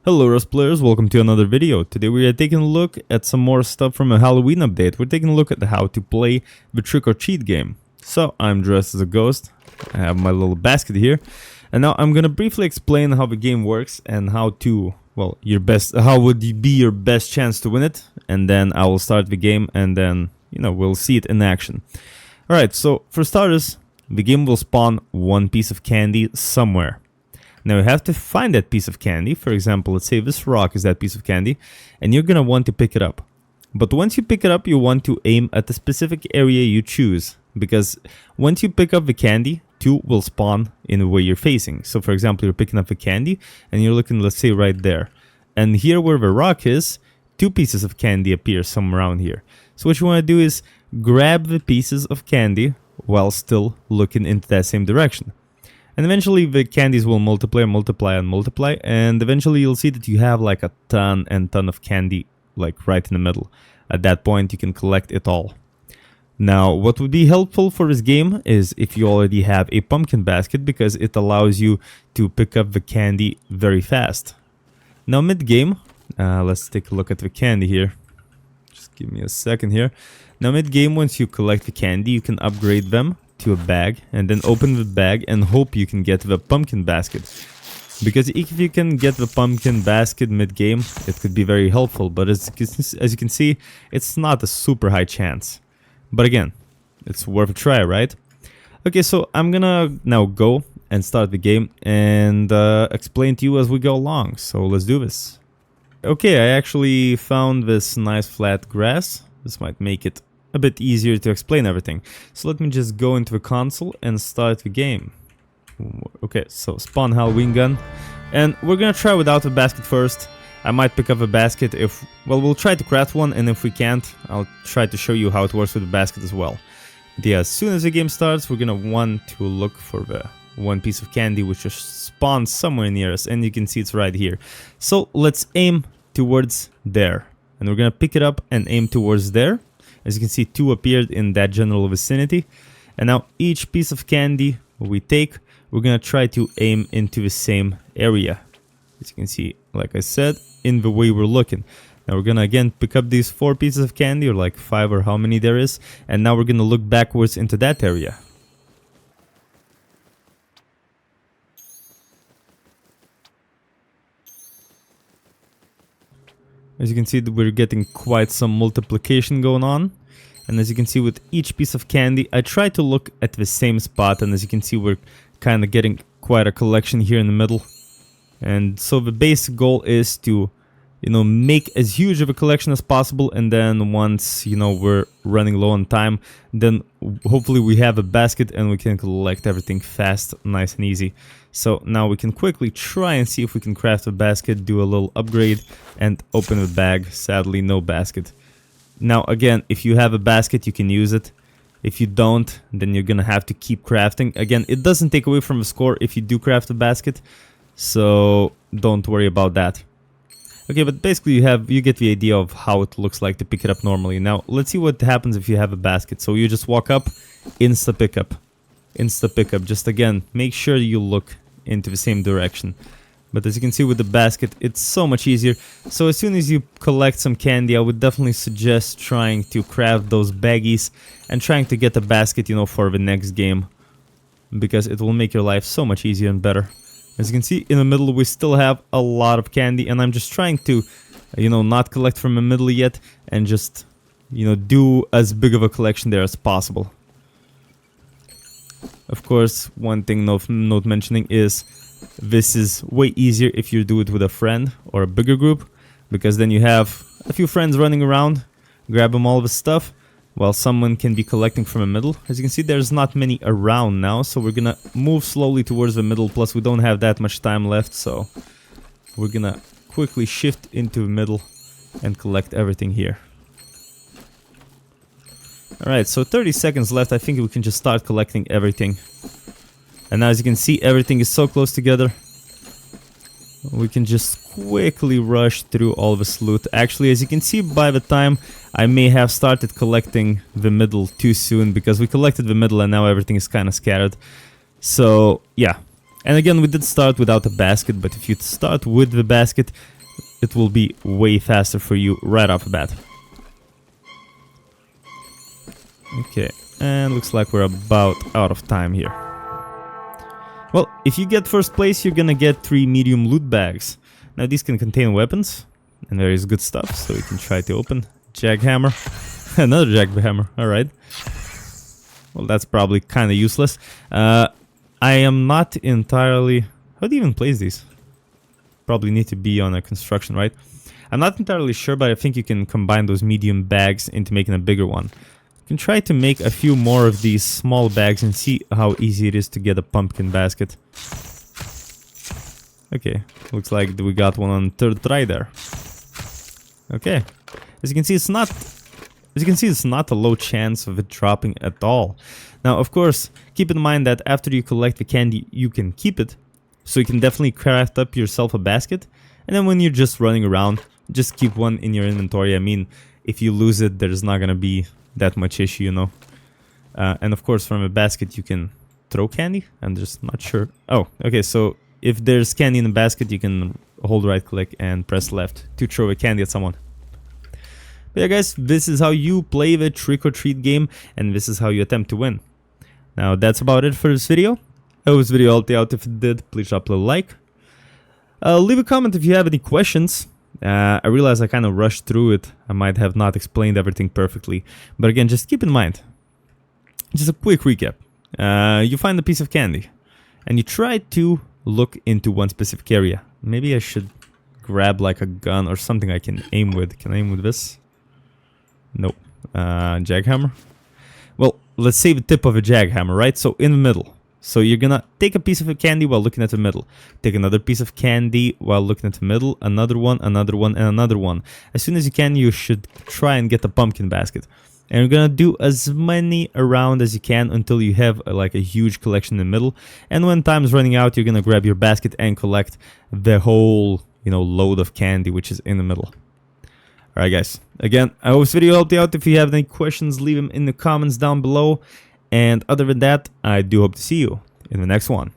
Hello Rust players, welcome to another video. Today we are taking a look at some more stuff from a Halloween update. We're taking a look at how to play the Trick or Treat game. So, I'm dressed as a ghost, I have my little basket here, and now I'm gonna briefly explain how the game works and how to, well, how would be your best chance to win it, and then I will start the game and then, we'll see it in action. Alright, so for starters, the game will spawn one piece of candy somewhere. Now you have to find that piece of candy. For example, let's say this rock is that piece of candy, and you're gonna want to pick it up. But once you pick it up, you want to aim at the specific area you choose, because once you pick up the candy, two will spawn in the way you're facing. So for example, you're picking up the candy, and you're looking, let's say, right there. And here where the rock is, two pieces of candy appear somewhere around here. So what you want to do is grab the pieces of candy while still looking into that same direction. And eventually the candies will multiply, and eventually you'll see that you have like a ton of candy like right in the middle. At that point you can collect it all. Now what would be helpful for this game is if you already have a pumpkin basket, because it allows you to pick up the candy very fast. Now mid-game, let's take a look at the candy here. Just give me a second here. Now mid-game, once you collect the candy, you can upgrade them to a bag and then open the bag and hope you can get the pumpkin basket, because if you can get the pumpkin basket mid-game, it could be very helpful, but as you can see, it's not a super high chance, but again, it's worth a try, right? Okay, so I'm gonna now go and start the game and explain to you as we go along, so let's do this. Okay, I actually found this nice flat grass. This might make it a bit easier to explain everything. So let me just go into the console and start the game. Okay, so spawn Halloween gun. And we're gonna try without a basket first. I might pick up a basket if, well, we'll try to craft one, and if we can't, I'll try to show you how it works with the basket as well. But yeah, as soon as the game starts, we're gonna want to look for the one piece of candy which just spawns somewhere near us, and you can see it's right here. So let's aim towards there. And we're gonna pick it up and aim towards there. As you can see, two appeared in that general vicinity. And now each piece of candy we take, we're gonna try to aim into the same area. As you can see, like I said, in the way we're looking. Now we're gonna again pick up these 4 pieces of candy, or like 5 or how many there is. And now we're gonna look backwards into that area. As you can see, we're getting quite some multiplication going on. And as you can see, with each piece of candy, I try to look at the same spot. And as you can see, we're kind of getting quite a collection here in the middle. And so the basic goal is to, make as huge of a collection as possible. And then once, we're running low on time, then hopefully we have a basket and we can collect everything fast, nice and easy. So now we can quickly try and see if we can craft a basket, do a little upgrade, and open the bag. Sadly, no basket. Now again, if you have a basket, you can use it. If you don't, then you're gonna have to keep crafting. Again, it doesn't take away from the score if you do craft a basket, so don't worry about that. Okay, but basically you get the idea of how it looks like to pick it up normally. Now let's see what happens if you have a basket. So you just walk up, insta pickup. Just again, make sure you look into the same direction. But as you can see with the basket, it's so much easier. So as soon as you collect some candy, I would definitely suggest trying to craft those baggies and trying to get a basket, for the next game, because it will make your life so much easier and better. As you can see in the middle, we still have a lot of candy, and I'm just trying to, not collect from the middle yet, and just, do as big of a collection there as possible. Of course, one thing note mentioning is this is way easier if you do it with a friend or a bigger group, because then you have a few friends running around, grab them all of the stuff, while someone can be collecting from the middle. As you can see, there's not many around now, so we're gonna move slowly towards the middle, plus we don't have that much time left, so we're gonna quickly shift into the middle and collect everything here. Alright, so 30 seconds left. I think we can just start collecting everything. And now as you can see, everything is so close together. We can just quickly rush through all this loot. Actually, as you can see, by the time I may have started collecting the middle too soon, because we collected the middle and now everything is kind of scattered. So, yeah. And again, we did start without a basket, but if you start with the basket, it will be way faster for you right off the bat. Okay, and looks like we're about out of time here. Well, if you get first place, you're gonna get 3 medium loot bags. Now these can contain weapons and various good stuff, so we can try to open. Jackhammer. Another jackhammer, alright. Well, that's probably kind of useless. I am not entirely... How do you even place these? Probably need to be on a construction, right? I'm not entirely sure, but I think you can combine those medium bags into making a bigger one. You can try to make a few more of these small bags and see how easy it is to get a pumpkin basket. Okay, looks like we got one on third try there. Okay, as you can see, it's not a low chance of it dropping at all. Now, of course, keep in mind that after you collect the candy, you can keep it. So you can definitely craft up yourself a basket. And then when you're just running around, just keep one in your inventory. I mean, if you lose it, there's not gonna be that much issue, you know. And of course, from a basket, you can throw candy. I'm just not sure. Oh, okay, so if there's candy in the basket, you can hold right click and press left to throw a candy at someone. But yeah, guys, this is how you play the Trick or Treat game, and this is how you attempt to win. Now, that's about it for this video. I hope this video helped you out. If it did, please drop a little like. Leave a comment if you have any questions. I realize I kind of rushed through it. I might have not explained everything perfectly. But again, just keep in mind, just a quick recap. You find a piece of candy, and you try to look into one specific area. Maybe I should grab like a gun or something I can aim with. Can I aim with this? Nope. Jackhammer? Well, let's say the tip of a jackhammer, right? So in the middle. So you're gonna take a piece of a candy while looking at the middle. Take another piece of candy while looking at the middle. Another one, and another one. As soon as you can, you should try and get the pumpkin basket. And you're gonna do as many around as you can until you have like a huge collection in the middle. And when time's running out, you're gonna grab your basket and collect the whole, you know, load of candy which is in the middle. Alright guys, again, I hope this video helped you out. If you have any questions, leave them in the comments down below. And other than that, I do hope to see you in the next one.